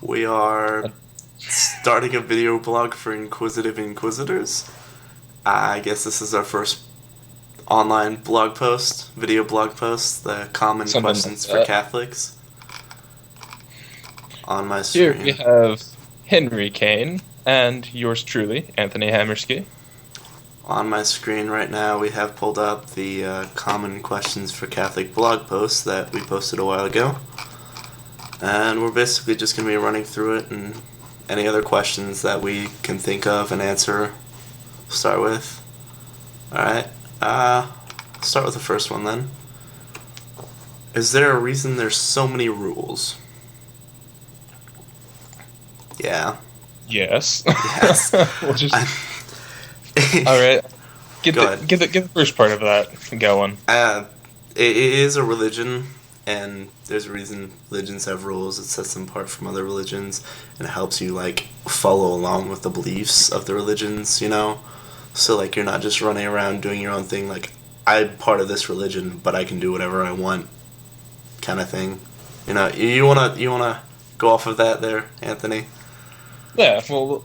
We are starting a video blog for inquisitive inquisitors. I guess this is our first online blog post, video blog post, the common Something like questions for that. Catholics on my Here we screen. have Henry Kane and yours truly, Anthony Hammersky. On my screen right now, we have pulled up the common questions for Catholic blog post that we posted a while ago. And we're basically just going to be running through it and any other questions that we can think of and answer. Start with. Alright. Start with the first one then. Is there a reason there's so many rules? Yeah. Yes. Yes. We'll just I, all right. Get Go the ahead. get the first part of that going. It is a religion, and there's a reason religions have rules. It sets them apart from other religions, and it helps you like follow along with the beliefs of the religions. So like you're not just running around doing your own thing. Like I'm part of this religion, but I can do whatever I want, kind of thing. You wanna go off of that there, Anthony? Yeah. Well,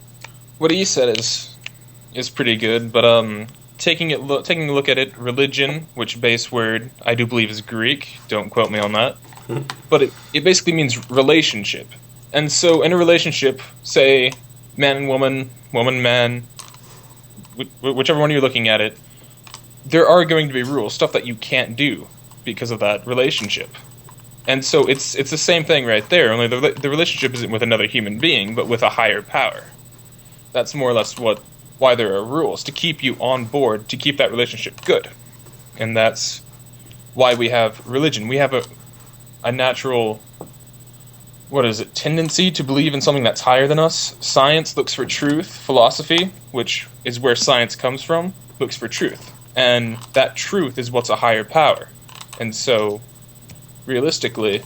what he said is pretty good, but taking a look at it, religion, which base word I do believe is Greek. Don't quote me on that. But it basically means relationship. And so in a relationship, say man and woman, woman man, whichever one you're looking at it, there are going to be rules, stuff that you can't do because of that relationship. And so it's the same thing right there. Only the relationship isn't with another human being, but with a higher power. That's more or less why there are rules to keep you on board, to keep that relationship good, and that's why we have religion. We have a natural, what is it, tendency to believe in something that's higher than us. Science looks for truth. Philosophy, which is where science comes from, looks for truth, and that truth is what's a higher power. And so, realistically,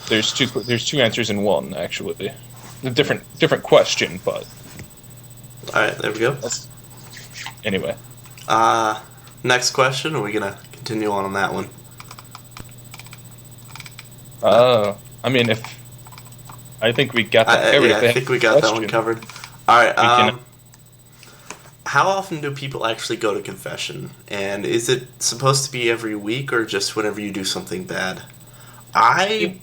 there's two answers in one. Actually, a different question, but Alright, there we go. anyway. Uh, Next question. Are we gonna continue on that one? I mean, if I think we got that covered. Yeah, If I they think have we a got that one question, covered. All right. we can. How often do people actually go to confession? And is it supposed to be every week or just whenever you do something bad? I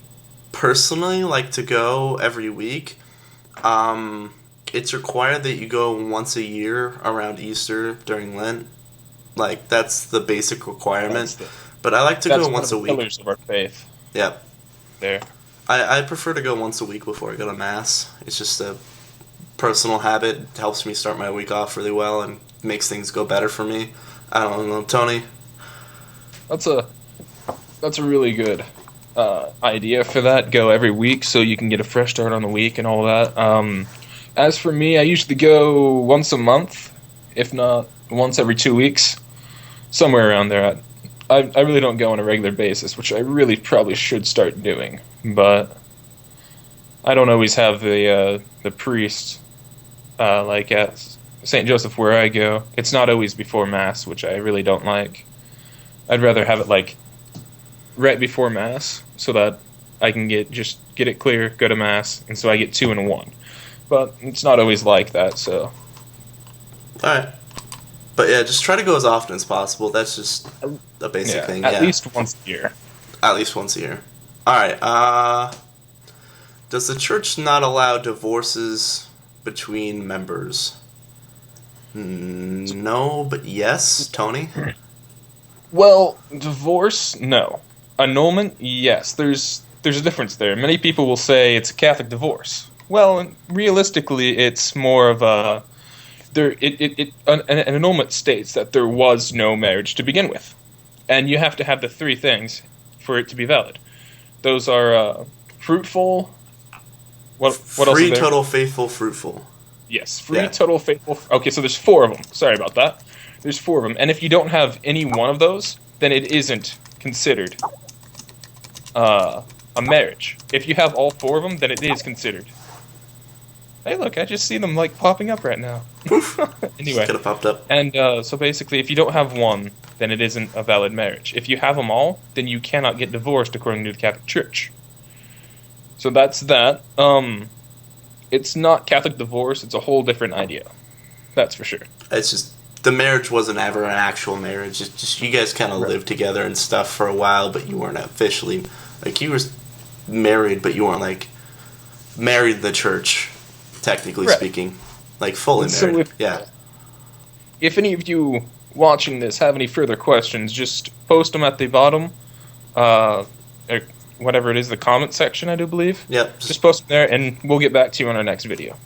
personally like to go every week. It's required that you go once a year around Easter during Lent. Like that's the basic That's requirement. the But I like to that's go one once of a the week. pillars of our faith. Yep. There. I prefer to go once a week before I go to mass. It's just a personal habit. It helps me start my week off really well and makes things go better for me. I don't know, Tony. That's a that's a really good idea for that. Go every week so you can get a fresh start on the week and all that. As for me, I usually go once a month, if not once every 2 weeks, somewhere around there. I really don't go on a regular basis, which I really probably should start doing, but I don't always have the priest like at St. Joseph where I go. It's not always before Mass, which I really don't like. I'd rather have it like right before Mass so that I can get it clear, go to Mass, and so I get two in one. But it's not always like that, so Alright. But yeah, just try to go as often as possible. That's just a basic yeah, thing, at yeah. least once a year. At least once a year. Alright, does the church not allow divorces between members? No, but yes, Tony? Well, divorce, no. Annulment, yes. There's a difference there. Many people will say it's a Catholic divorce. Well, realistically, it's more of a an annulment states that there was no marriage to begin with, and you have to have the three things for it to be valid. Those are fruitful. What else is Free, there? total, faithful, fruitful. Yes, free, Yeah. total, faithful. Okay, so there's four of them. Sorry about that. There's four of them, and if you don't have any one of those, then it isn't considered a marriage. If you have all four of them, then it is considered. Hey, look, I just see them like popping up right now. Poof. Anyway, Could have popped up. and so basically, if you don't have one, then it isn't a valid marriage. If you have them all, then you cannot get divorced according to the Catholic Church. So that's that. It's not Catholic divorce. It's a whole different idea. That's for sure. It's just the marriage wasn't ever an actual marriage. It's just you guys kind of Right. lived together and stuff for a while, but you weren't officially like you were married, but you weren't like married in the church, technically Right. speaking, like fully And so married. Yeah. if any of you watching this have any further questions, just post them at the bottom, or whatever it is, the comment section, I do believe. Yep. Just post them there, and we'll get back to you on our next video.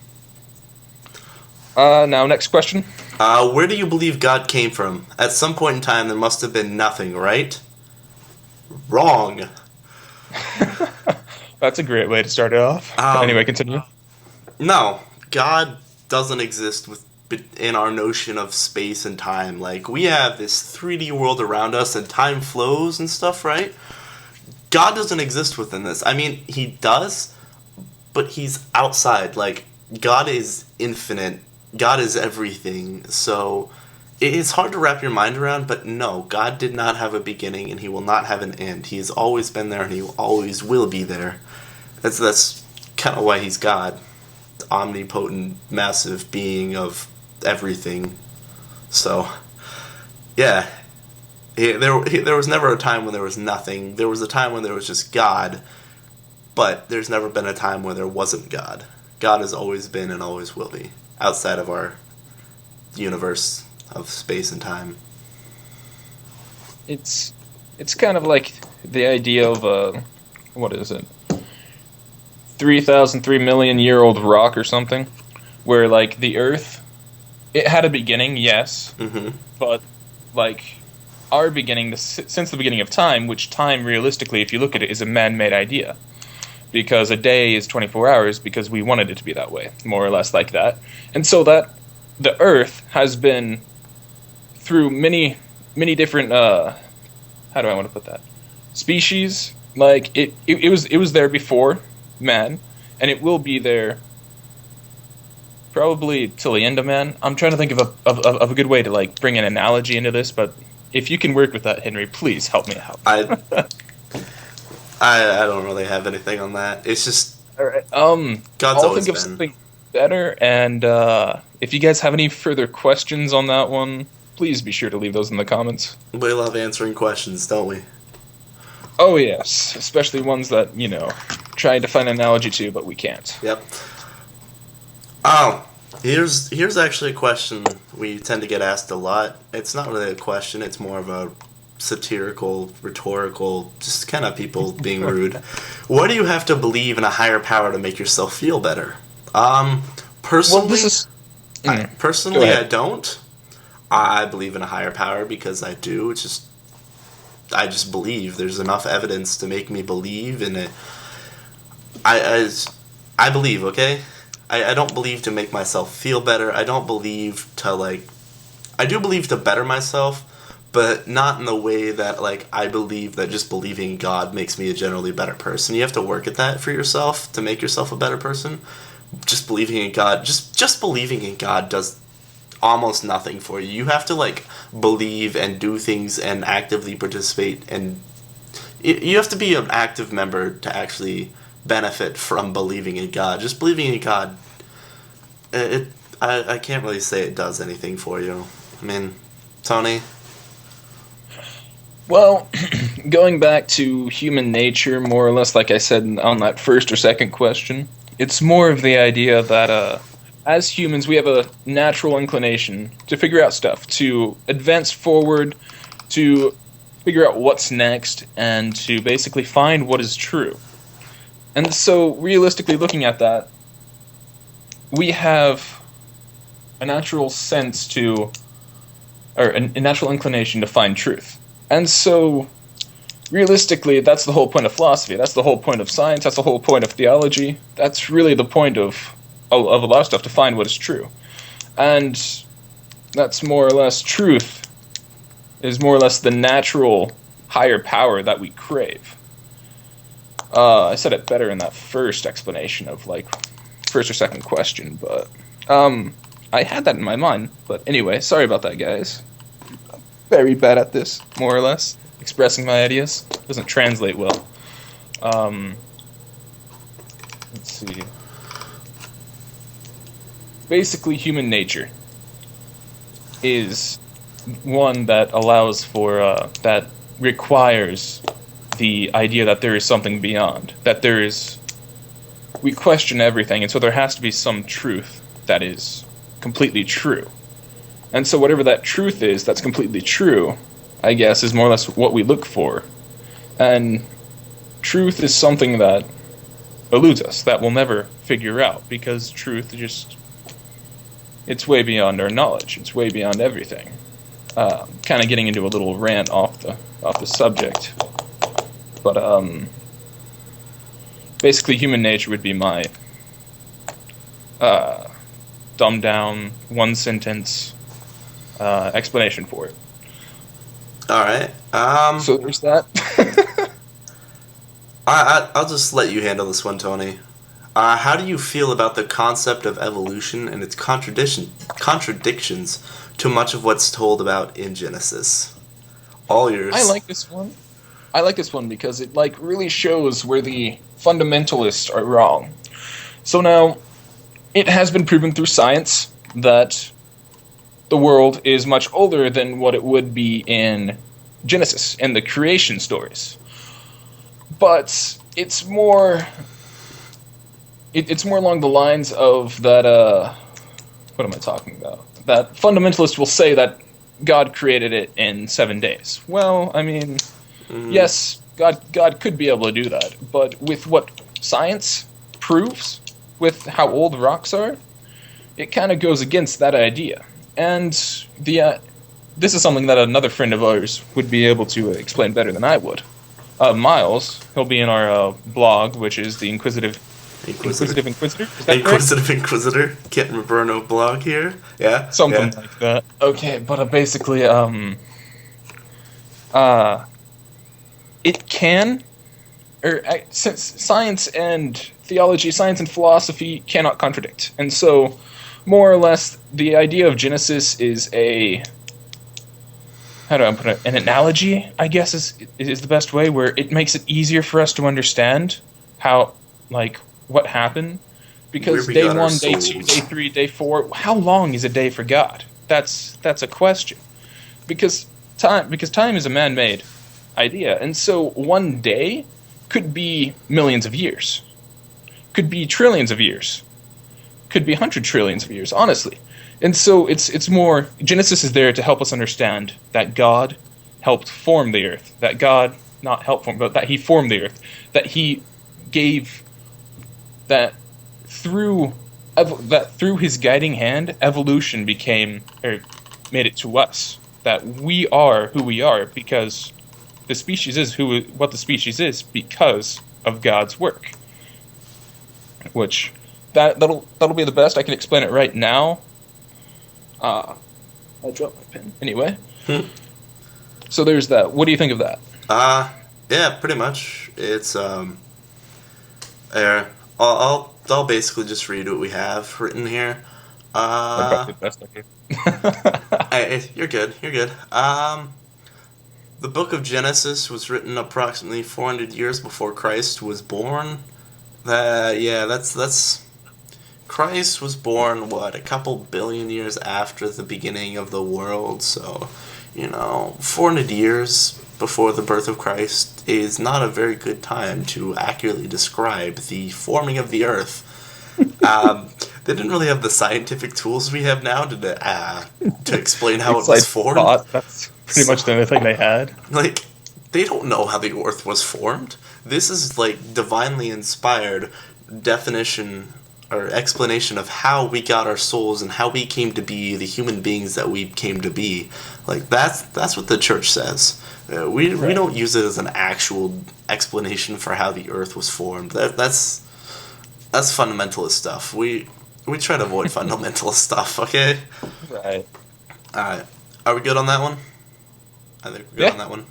Now, next question. Where do you believe God came from? At some point in time, there must have been nothing, right? Wrong. That's a great way to start it off. Anyway, continue. No, God doesn't exist in our notion of space and time. Like, we have this 3D world around us and time flows and stuff, right? God doesn't exist within this. I mean, he does, but he's outside. Like, God is infinite. God is everything. So, it's hard to wrap your mind around, but no, God did not have a beginning and he will not have an end. He has always been there and he always will be there. That's kind of why he's God. Omnipotent, massive being of everything. So, yeah. There was never a time when there was nothing. There was a time when there was just God, but there's never been a time when there wasn't God. God has always been and always will be, outside of our universe of space and time. It's kind of like the idea of what is it? 3,003 million-year-old rock or something, where like the Earth, it had a beginning, yes, Mm-hmm. but like our beginning, since the beginning of time, which time realistically, if you look at it, is a man-made idea, because a day is 24 hours because we wanted it to be that way, more or less like that, and so that the Earth has been through many different how do I want to put that, species. Like it was there before man, and it will be there probably till the end of man. I'm trying to think of a good way to like bring an analogy into this, but if you can work with that, Henry, please help me out. I don't really have anything on that. It's just All right. God's I'll always think of been. something better, and if you guys have any further questions on that one, please be sure to leave those in the comments. We love answering questions, don't we? Oh yes, especially ones that, tried to find an analogy to, but we can't. Yep. Oh, here's actually a question we tend to get asked a lot. It's not really a question, it's more of a satirical, rhetorical, just kind of people being rude. What do you have to believe in a higher power to make yourself feel better? Personally, Well, this is. personally, Go ahead. I don't. I believe in a higher power because I do. It's just I just believe. There's enough evidence to make me believe in it. I believe, okay? I don't believe to make myself feel better. I don't believe to, like... I do believe to better myself, but not in the way that, like, I believe that just believing in God makes me a generally better person. You have to work at that for yourself to make yourself a better person. Just believing in God... Just believing in God does almost nothing for you. You have to, like, believe and do things and actively participate, and you have to be an active member to actually benefit from believing in God. Just believing in God, I can't really say it does anything for you. I mean, Tony? Well, going back to human nature, more or less, like I said on that first or second question, it's more of the idea that as humans, we have a natural inclination to figure out stuff, to advance forward, to figure out what's next, and to basically find what is true. And so, realistically looking at that, we have a natural sense to, or a natural inclination to find truth. And so, realistically, that's the whole point of philosophy. That's the whole point of science. That's the whole point of theology. That's really the point of a lot of stuff, to find what is true. And that's more or less truth, is more or less the natural higher power that we crave. I said it better in that first explanation of, like, first or second question, but I had that in my mind. But anyway, sorry about that, guys. I'm very bad at this, more or less. Expressing my ideas doesn't translate well. see. Basically, human nature is one that allows for that requires the idea that there is something beyond, that there is. We question everything, and so there has to be some truth that is completely true. And so whatever that truth is that's completely true, I guess, is more or less what we look for. And truth is something that eludes us, that we'll never figure out, because truth just, it's way beyond our knowledge. It's way beyond everything. Kind of getting into a little rant off the subject. But basically human nature would be my dumbed down, one sentence explanation for it. Alright. So there's that. I'll just let you handle this one, Tony. How do you feel about the concept of evolution and its contradictions to much of what's told about in Genesis? All yours. I like this one. I like this one because it really shows where the fundamentalists are wrong. So now, it has been proven through science that the world is much older than what it would be in Genesis and the creation stories. But it's more along the lines of that what am I talking about? That fundamentalists will say that God created it in 7 days. Well, I mean, yes, God could be able to do that, but with what science proves, with how old rocks are, it kind of goes against that idea. And this is something that another friend of ours would be able to explain better than I would. Miles, he'll be in our blog, which is the Inquisitive Inquisitor? Is that Inquisitive correct? Inquisitor? Can't remember no blog here. Yeah? Something like that. Okay, but basically, it can, since science and theology, science and philosophy cannot contradict. And so, more or less, the idea of Genesis is how do I put it? An analogy, I guess, is the best way, where it makes it easier for us to understand how, what happened. Because day 1, day 2, day 3, day 4, how long is a day for God? That's a question. Because time is a man-made idea, and so one day could be millions of years, could be trillions of years, could be 100 trillions of years, honestly. And so it's more, Genesis is there to help us understand that God helped form the earth, that God, not help form, but that he formed the earth, that he gave, that through his guiding hand, evolution made it to us, that we are who we are because the species is what the species is because of God's work. Which that'll be the best. I can explain it right now. I dropped my pen. Anyway. So there's that. What do you think of that? Yeah, pretty much. It's I'll basically just read what we have written here. The best I can. You're good. The book of Genesis was written approximately 400 years before Christ was born. That's Christ was born, a couple billion years after the beginning of the world, so, 400 years before the birth of Christ is not a very good time to accurately describe the forming of the earth. They didn't really have the scientific tools we have now to explain how it was formed. That's pretty much the only thing they had. They don't know how the earth was formed. This is, divinely inspired definition or explanation of how we got our souls and how we came to be the human beings that we came to be. That's what the church says. We don't use it as an actual explanation for how the earth was formed. That's fundamentalist stuff. We try to avoid fundamentalist stuff, okay? Right. Alright. Are we good on that one? I think we're good on that one.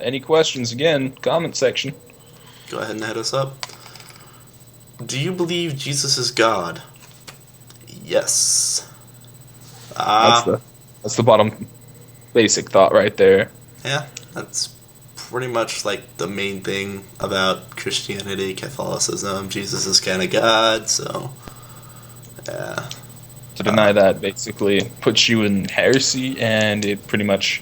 Any questions, again, comment section. Go ahead and hit us up. Do you believe Jesus is God? Yes. That's the bottom basic thought right there. Yeah, that's pretty much like the main thing about Christianity, Catholicism. Jesus is kind of God, so yeah. To deny that basically puts you in heresy, and it pretty much,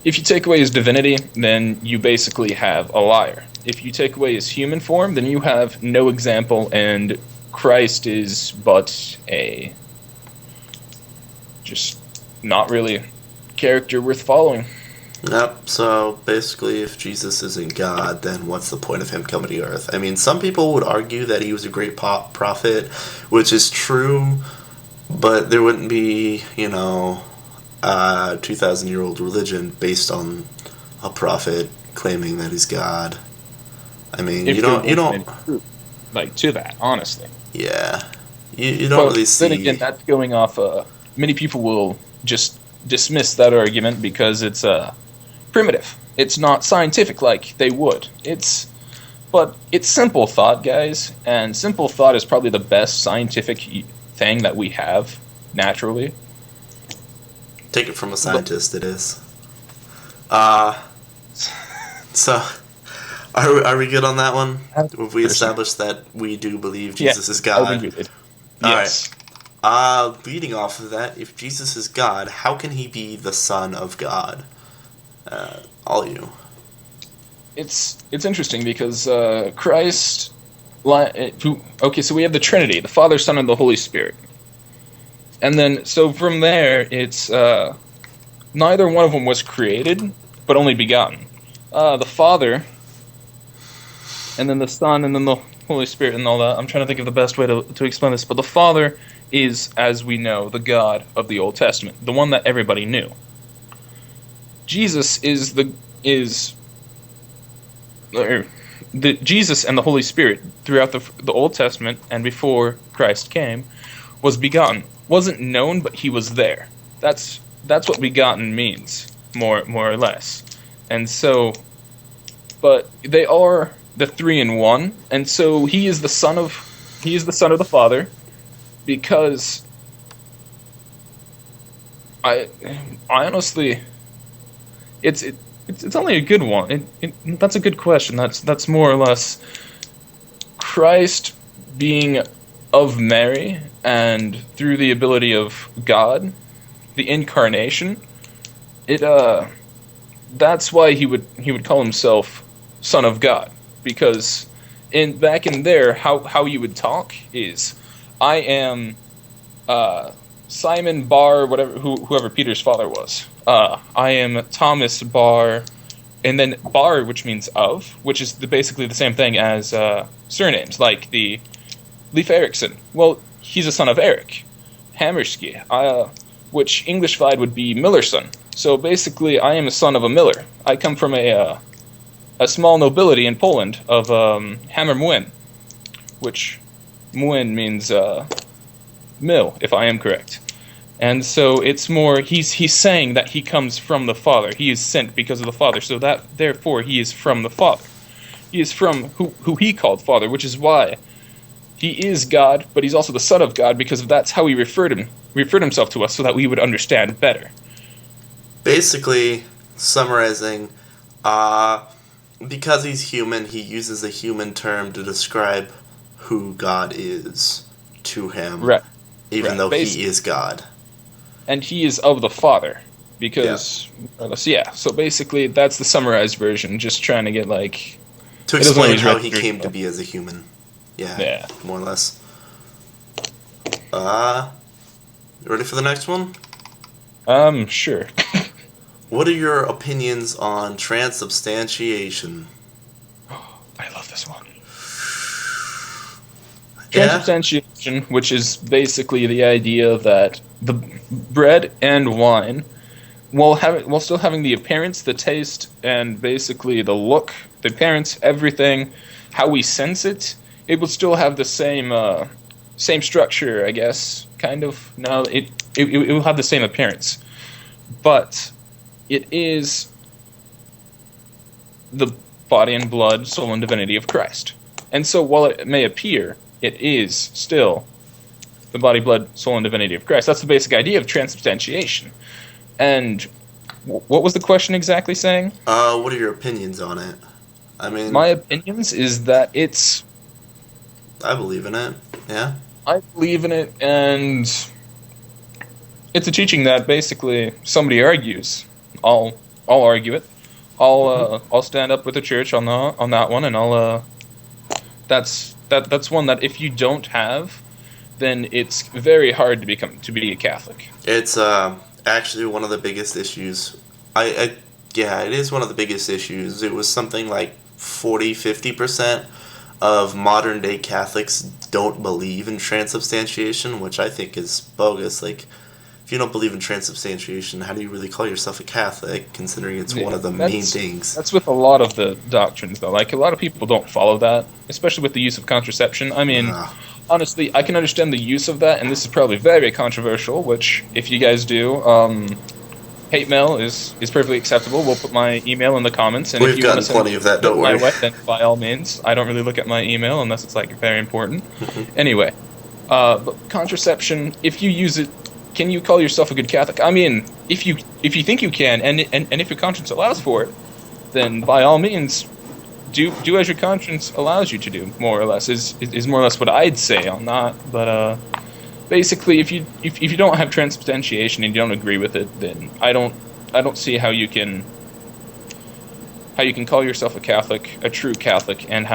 if you take away his divinity, then you basically have a liar. If you take away his human form, then you have no example, and Christ is but a just not really character worth following. Yep, so basically if Jesus isn't God, then what's the point of him coming to Earth? I mean, some people would argue that he was a great prophet, which is true, but there wouldn't be, a 2,000-year-old religion based on a prophet claiming that he's God. I mean, If you don't, like to that, honestly. yeah, you don't really see. Then again, that's going off. Many people will just dismiss that argument because it's primitive. It's not scientific like they would. But it's simple thought, guys, and simple thought is probably the best scientific thing that we have naturally. Take it from a scientist, it is. So, are we good on that one? Have we established that we do believe Jesus is God? Yes. Leading off of that, if Jesus is God, how can he be the Son of God? All you. It's interesting because Christ. Okay, so we have the Trinity, the Father, Son, and the Holy Spirit. And then, so from there, it's neither one of them was created, but only begotten. The Father, and then the Son, and then the Holy Spirit, and all that. I'm trying to think of the best way to explain this, but the Father is, as we know, the God of the Old Testament, the one that everybody knew. Jesus is Jesus and the Holy Spirit throughout the Old Testament and before Christ came was begotten. Wasn't known, but he was there. That's what begotten means, more or less. And so, but they are the three in one, and so he is the son of the Father, because I honestly, it's only a good one. That's a good question. That's more or less Christ being of Mary, and through the ability of God, the incarnation. That's why he would call himself Son of God, because back in there, how you would talk is, I am Simon Bar, whoever Peter's father was. I am Thomas Bar, and then Bar, which means of, which is basically the same thing as surnames, like the Leif Erikson. Well, he's a son of Eric Hammerski, which English-fied would be Millerson. So basically, I am a son of a miller. I come from a small nobility in Poland of Hammer Młyn, which Młyn means mill, if I am correct. And so it's more, he's saying that he comes from the Father. He is sent because of the Father. So that, therefore, he is from the Father. He is from who he called Father, which is why he is God, but he's also the Son of God, because that's how he referred himself to us, so that we would understand better. Basically, summarizing, because he's human, he uses a human term to describe who God is to him, right. Even though he is God. And he is of the Father, because, so basically that's the summarized version, just trying to get, to explain how he came to be as a human. Yeah, more or less. You ready for the next one? Sure. What are your opinions on transubstantiation? I love this one. Transubstantiation, which is basically the idea that the bread and wine, while still having the appearance, the taste, and basically the look, the appearance, everything, how we sense it, it will still have the same structure, I guess, kind of. No, it will have the same appearance, but it is the body and blood, soul and divinity of Christ. And so while it may appear, it is still the body, blood, soul, and divinity of Christ. That's the basic idea of transubstantiation. And What was the question exactly saying? What are your opinions on it? I mean, My opinions is that it's I believe in it. Yeah. I believe in it, and it's a teaching that basically somebody argues. I'll I'll argue it. I'll stand up with the church on that one, and that's one that if you don't have, then it's very hard to be a Catholic. It's actually one of the biggest issues. I yeah, it is one of the biggest issues. It was something like 40-50% of modern day Catholics don't believe in transubstantiation, which I think is bogus. Like, if you don't believe in transubstantiation, how do you really call yourself a Catholic, considering it's one of the main things? That's with a lot of the doctrines, though. Like, a lot of people don't follow that, especially with the use of contraception. I mean, honestly, I can understand the use of that, and this is probably very controversial, which, if you guys do, hate mail is perfectly acceptable. We'll put my email in the comments, and We've if you gotten want to plenty of that, don't my worry. way, then by all means. I don't really look at my email unless it's, like, very important. Anyway, but contraception, if you use it, can you call yourself a good Catholic? I mean, if you think you can, and if your conscience allows for it, then by all means, do as your conscience allows you to do. More or less is more or less what I'd say on that. But basically, if you don't have transubstantiation and you don't agree with it, then I don't see how you can call yourself a Catholic, a true Catholic, and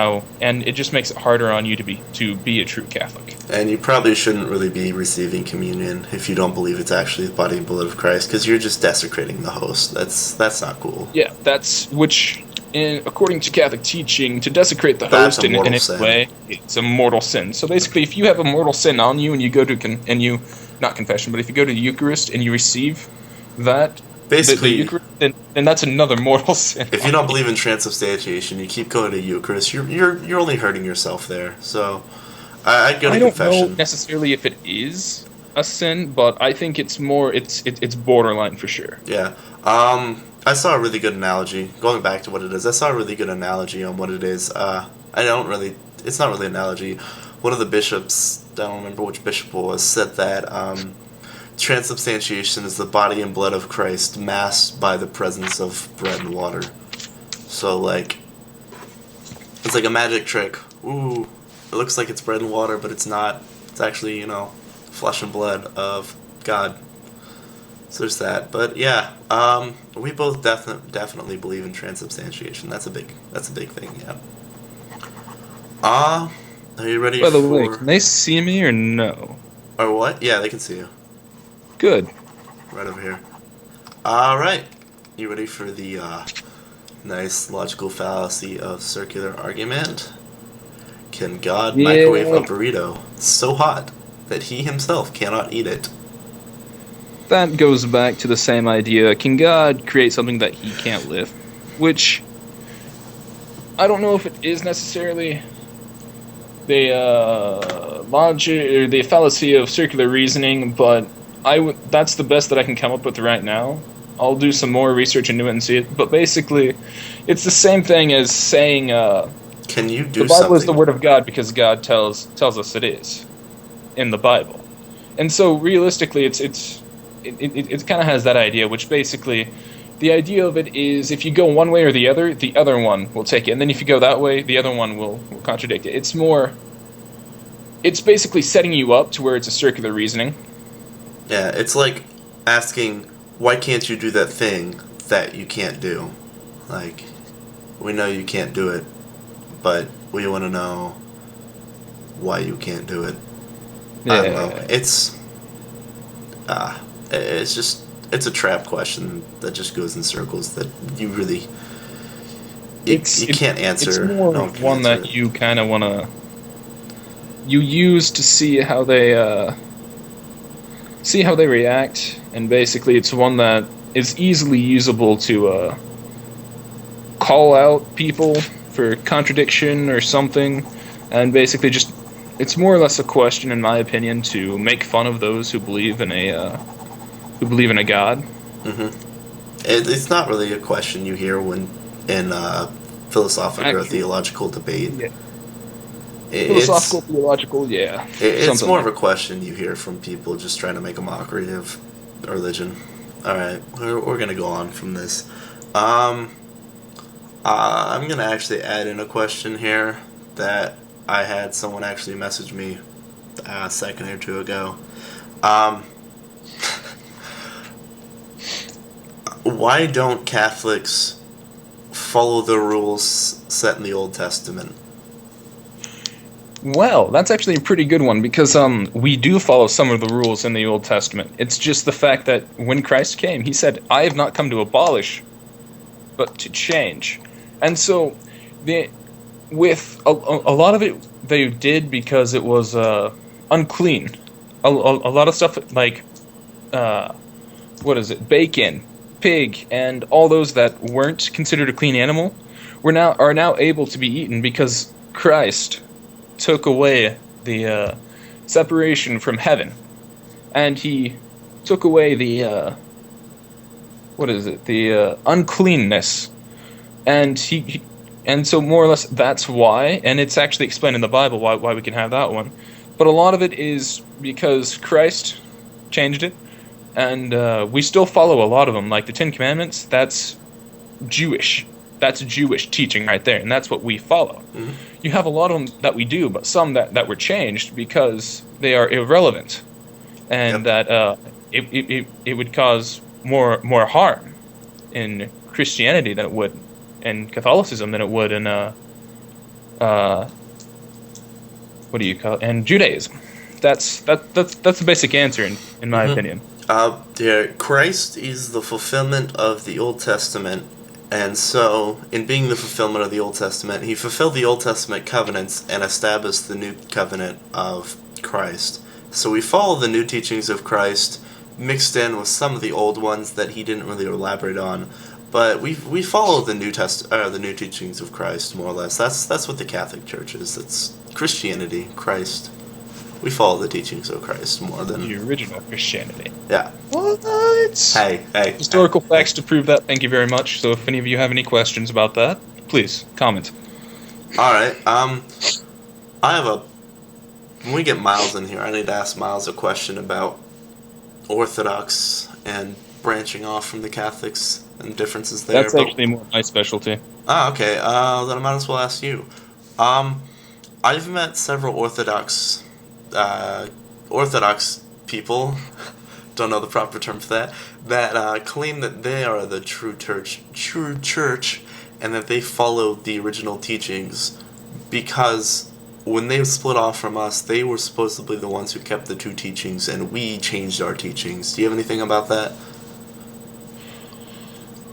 it just makes it harder on you to be a true Catholic. And you probably shouldn't really be receiving communion if you don't believe it's actually the body and blood of Christ, because you're just desecrating the host. That's not cool. Yeah, according to Catholic teaching, to desecrate the That's host a in mortal any sin. way, it's a mortal sin. So basically, if you have a mortal sin on you and you go to not confession, but if you go to the Eucharist and you receive that, Basically, the Eucharist, then that's another mortal sin. if you don't believe in transubstantiation, you keep going to Eucharist, you're only hurting yourself there. So I'd go to I don't know confession. necessarily if it is a sin, but I think it's borderline for sure. Yeah. I saw a really good analogy. Going back to what it is, I saw a really good analogy on what it is. It's not really an analogy. One of the bishops, I don't remember which bishop it was, said that transubstantiation is the body and blood of Christ masked by the presence of bread and water. So, like, it's like a magic trick. Ooh, it looks like it's bread and water, but it's not. It's actually, flesh and blood of God. So there's that. But yeah, we both definitely believe in transubstantiation. That's a big thing. Yeah. Are you ready By the for? way, can they see me or no? Or what? Yeah, they can see you Good. right over here. All right. You ready for the nice logical fallacy of circular argument? Can God microwave a burrito so hot that he himself cannot eat it? That goes back to the same idea. Can God create something that he can't lift? Which, I don't know if it is necessarily the logic or the fallacy of circular reasoning, but that's the best that I can come up with right now. I'll do some more research into it and see it. But basically, it's the same thing as saying Can you do the Bible something? is the Word of God because God tells us it is in the Bible. And so realistically, it kind of has that idea, which basically, the idea of it is if you go one way or the other one will take it. And then if you go that way, the other one will contradict it. It's basically setting you up to where it's a circular reasoning. Yeah, it's like asking, why can't you do that thing that you can't do? Like, we know you can't do it, but we want to know why you can't do it. I don't know. It's a trap question that just goes in circles that you really you can't answer. It's more No of one that you kind of want to use to see how they react, and basically it's one that is easily usable to call out people for contradiction or something, and basically just it's more or less a question, in my opinion, to make fun of those who believe in a God. Mm-hmm. It's not really a question you hear when in philosophical or theological debate. Yeah. It's Theological, more of a question you hear from people just trying to make a mockery of religion. Alright, we're gonna go on from this. I'm gonna actually add in a question here that I had someone actually message me a second or two ago. Um, why don't Catholics follow the rules set in the Old Testament? Well, that's actually a pretty good one because we do follow some of the rules in the Old Testament. It's just the fact that when Christ came, he said, "I have not come to abolish, but to change." And so, with a lot of it, they did because it was unclean. A lot of stuff like what is it, bacon, pig, and all those that weren't considered a clean animal, are now able to be eaten because Christ took away the separation from heaven, and he took away the the uncleanness, and and so more or less that's why, and it's actually explained in the Bible why we can have that one, but a lot of it is because Christ changed it, and we still follow a lot of them, like the Ten Commandments. That's Jewish teaching right there, and that's what we follow. Mm-hmm. You have a lot of them that we do, but some that were changed because they are irrelevant, and that it would cause more harm in Christianity than it would in Catholicism than it would in what do you call it? And Judaism. That's the basic answer in my opinion. Christ is the fulfillment of the Old Testament. And so, in being the fulfillment of the Old Testament, he fulfilled the Old Testament covenants and established the new covenant of Christ. So we follow the new teachings of Christ, mixed in with some of the old ones that he didn't really elaborate on. But we follow the new teachings of Christ, more or less. That's what the Catholic Church is. It's Christianity, Christ. We follow the teachings of Christ more than the original Christianity. Yeah. What? Hey. Historical facts to prove that. Thank you very much. So if any of you have any questions about that, please comment. All right. When we get Miles in here, I need to ask Miles a question about Orthodox and branching off from the Catholics and differences there. That's actually more my specialty. Okay. Then I might as well ask you. I've met several Orthodox people, don't know the proper term for that claim that they are the true church, and that they followed the original teachings, because when they split off from us, they were supposedly the ones who kept the true teachings, and we changed our teachings. Do you have anything about that?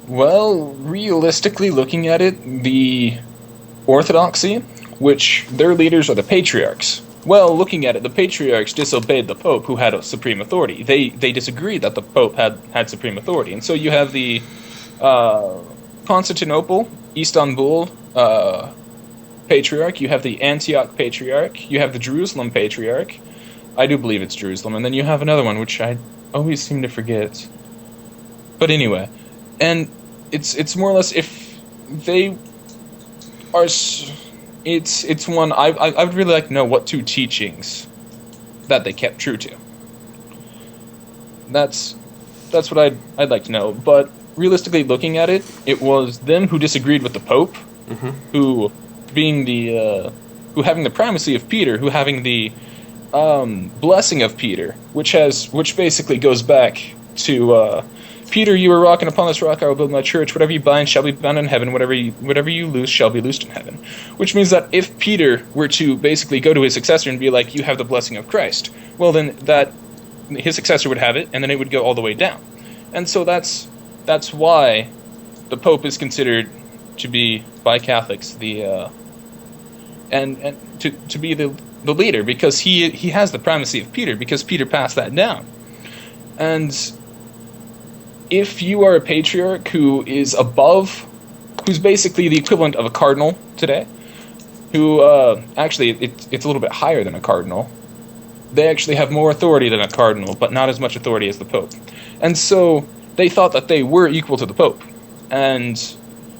Well, realistically looking at it, the Orthodoxy, which their leaders are the patriarchs. Well, looking at it, the patriarchs disobeyed the Pope, who had a supreme authority. They disagreed that the Pope had supreme authority. And so you have the Constantinople, Istanbul Patriarch, you have the Antioch Patriarch, you have the Jerusalem Patriarch. I do believe it's Jerusalem. And then you have another one, which I always seem to forget. But anyway, and it's more or less, if they are... It's one I would really like to know what two teachings that they kept true to. That's what I'd like to know. But realistically looking at it, it was them who disagreed with the Pope, who being who having the primacy of Peter, who having the blessing of Peter, which basically goes back to Peter, you are rocking upon this rock I will build my church. Whatever you bind shall be bound in heaven. Whatever you loose shall be loosed in heaven. Which means that if Peter were to basically go to his successor and be like, you have the blessing of Christ, well then that his successor would have it, and then it would go all the way down. And so that's why the Pope is considered to be by Catholics the and to be the leader, because he has the primacy of Peter, because Peter passed that down. And if you are a patriarch who is above, who's basically the equivalent of a cardinal today, who actually it's a little bit higher than a cardinal. They actually have more authority than a cardinal, but not as much authority as the Pope. And so they thought that they were equal to the Pope. And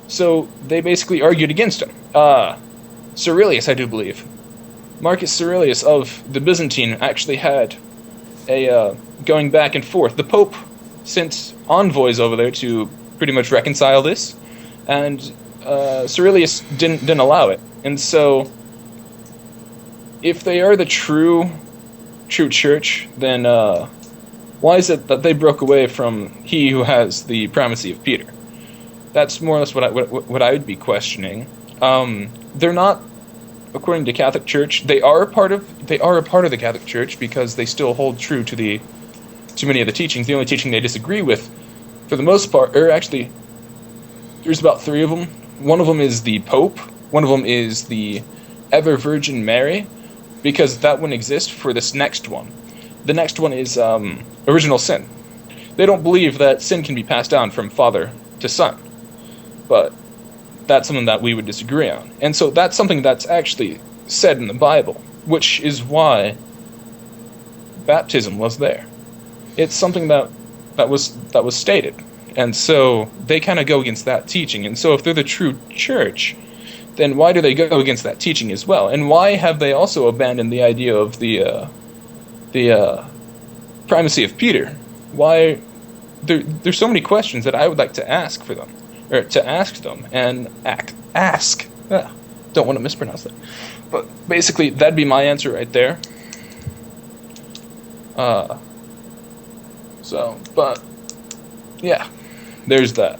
so they basically argued against him. Cyrilius, I do believe. Marcus Cyrilius of the Byzantine actually had a going back and forth. The Pope sent envoys over there to pretty much reconcile this, and Cyrilius didn't allow it. And so, if they are the true church, then why is it that they broke away from he who has the primacy of Peter? That's more or less what I would be questioning. They're not, according to Catholic Church, they are a part of the Catholic Church because they still hold true to many of the teachings. The only teaching they disagree with, for the most part, or actually, there's about 3 of them. One of them is the Pope. One of them is the Ever Virgin Mary, because that wouldn't exist for this next one. The next one is original sin. They don't believe that sin can be passed down from father to son, but that's something that we would disagree on. And so that's something that's actually said in the Bible, which is why baptism was there. It's something that was stated. And so they kind of go against that teaching. And so if they're the true church, then why do they go against that teaching as well? And why have they also abandoned the idea of the primacy of Peter? Why? There's so many questions that I would like to ask for them, or to ask them and ask. Don't want to mispronounce that, but basically that'd be my answer right there. But yeah, there's that.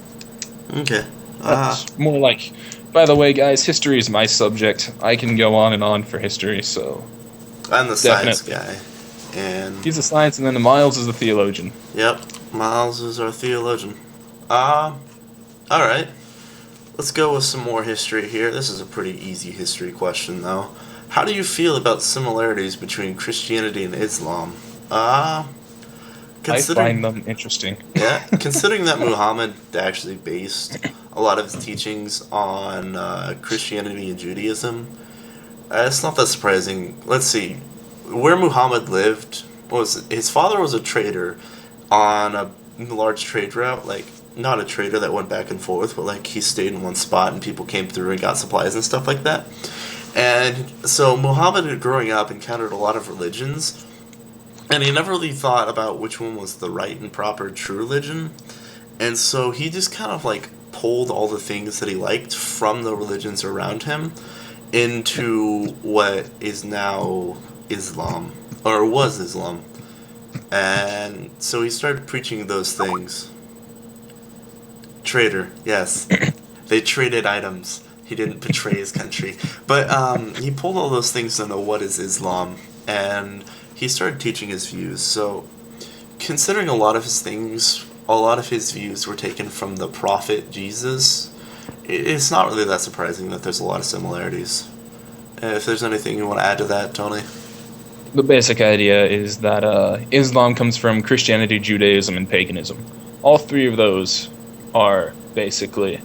Okay. That's more like. By the way, guys, history is my subject. I can go on and on for history, so... I'm the science guy, and... He's the science, and then Miles is the theologian. Yep, Miles is our theologian. Alright. Let's go with some more history here. This is a pretty easy history question, though. How do you feel about similarities between Christianity and Islam? I find them interesting. Yeah, considering that Muhammad actually based a lot of his teachings on Christianity and Judaism, it's not that surprising. Let's see, where Muhammad lived his father was a trader on a large trade route, like not a trader that went back and forth, but like he stayed in one spot and people came through and got supplies and stuff like that. And so Muhammad, growing up, encountered a lot of religions. And he never really thought about which one was the right and proper true religion. And so he just kind of like pulled all the things that he liked from the religions around him into what is now Islam, or was Islam. And so he started preaching those things. Trader, yes. They traded items. He didn't betray his country. But he pulled all those things into what is Islam. And he started teaching his views. So, considering a lot of his things, a lot of his views were taken from the prophet Jesus, it's not really that surprising that there's a lot of similarities. If there's anything you want to add to that, Tony? The basic idea is that Islam comes from Christianity, Judaism, and paganism. All 3 of those are basically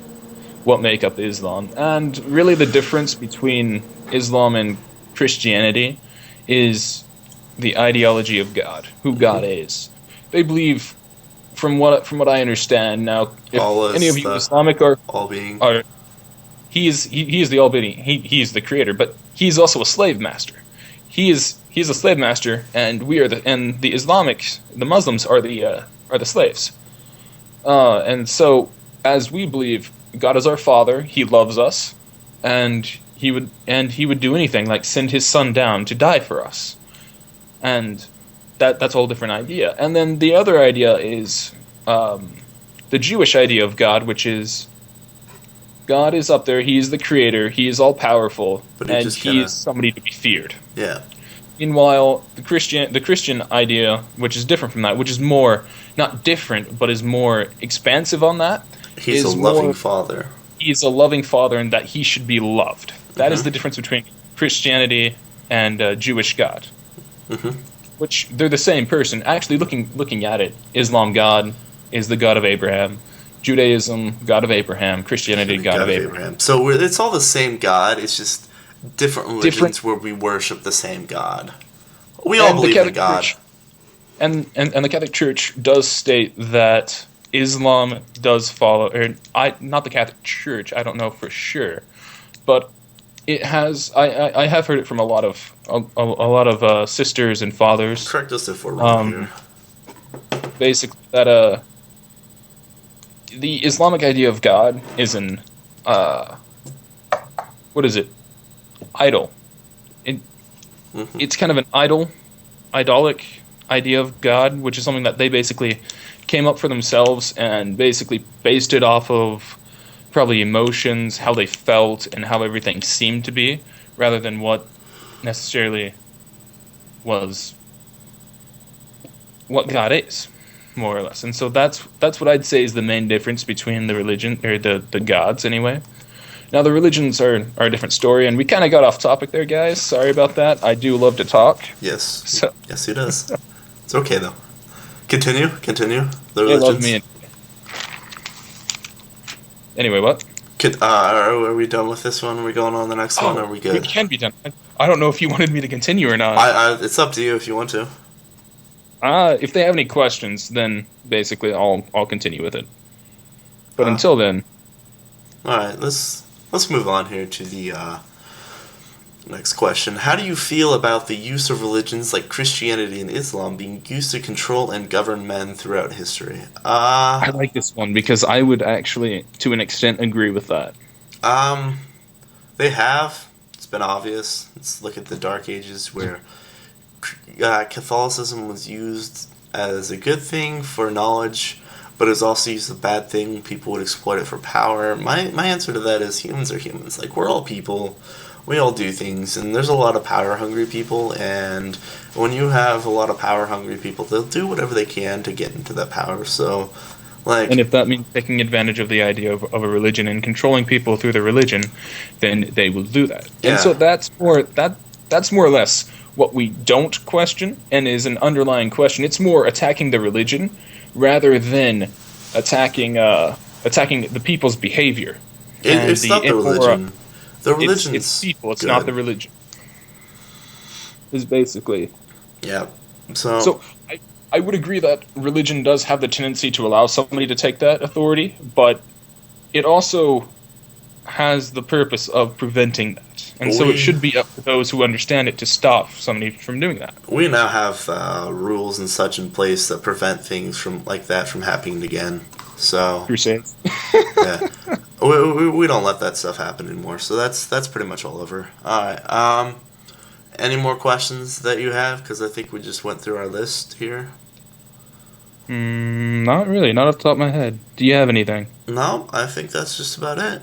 what make up Islam. And really the difference between Islam and Christianity is the ideology of God, who God is. They believe, from what I understand now, if any of you Islamic are he is the all-being, he is the creator, but he's also a slave master. He's a slave master, and the Muslims are the slaves. And so, as we believe, God is our Father. He loves us, and he would do anything, like send his son down to die for us. And that's a whole different idea. And then the other idea is the Jewish idea of God, which is God is up there, he is the creator, he is all-powerful, and he is somebody to be feared. Yeah. Meanwhile, the Christian idea, which is different from that, which is more, not different, but is more expansive on that. He's a loving father. He's a loving father, and that he should be loved. That is the difference between Christianity and Jewish God. Which, they're the same person. Actually, looking at it, Islam God is the God of Abraham. Judaism, God of Abraham. Christianity, God of Abraham. So it's all the same God, it's just different religions where we worship the same God. We all believe in God. And the Catholic Church does state that Islam does follow, not the Catholic Church, I don't know for sure, but it has. I have heard it from a lot of sisters and fathers. Correct us if we're wrong here. Basically, that the Islamic idea of God is an what is it? Idol. It, Hmm. it's kind of an idolic idea of God, which is something that they basically came up for themselves and basically based it off of probably emotions, how they felt, and how everything seemed to be, rather than what necessarily was what God is, more or less. And so that's what I'd say is the main difference between the religion or the gods anyway. Now the religions are a different story, and we kind of got off topic there, guys. Sorry about that. I do love to talk. Yes. So Yes, he does. It's okay though. Continue. The they religions. love me. Anyway, what? Are we done with this one? Are we going on the next one? Are we It good? can be done. I don't know if you wanted me to continue or not. It's up to you if you want to. If they have any questions, then basically I'll continue with it. But Uh, until then, All right, let's move on here to the next question. How do you feel about the use of religions like Christianity and Islam being used to control and govern men throughout history? I like this one because I would actually, to an extent, agree with that. Um, they have. It's been obvious. Let's look at the Dark Ages where Catholicism was used as a good thing for knowledge, but it was also used as a bad thing. People would exploit it for power. My answer to that is humans are humans. Like, we're all people. We all do things, and there's a lot of power hungry people, and when you have a lot of power hungry people, they'll do whatever they can to get into that power. So, like, And if that means taking advantage of the idea of a religion and controlling people through the religion, then they will do that. Yeah. And so that's more or less what we don't question and is an underlying question. It's more attacking the religion rather than attacking the people's behavior. And it's not the religion. The religion's it's people. It's good. not the religion. Is basically. Yeah. So I would agree that religion does have the tendency to allow somebody to take that authority, but it also has the purpose of preventing that. And so it should be up to those who understand it to stop somebody from doing that. we now have rules and such in place that prevent things from like that from happening again. So Crusades. yeah, we don't let that stuff happen anymore. So that's pretty much all over. All right. Any more questions that you have? Because I think we just went through our list here. Not really. Not off the top of my head. Do you have anything? No, I think that's just about it.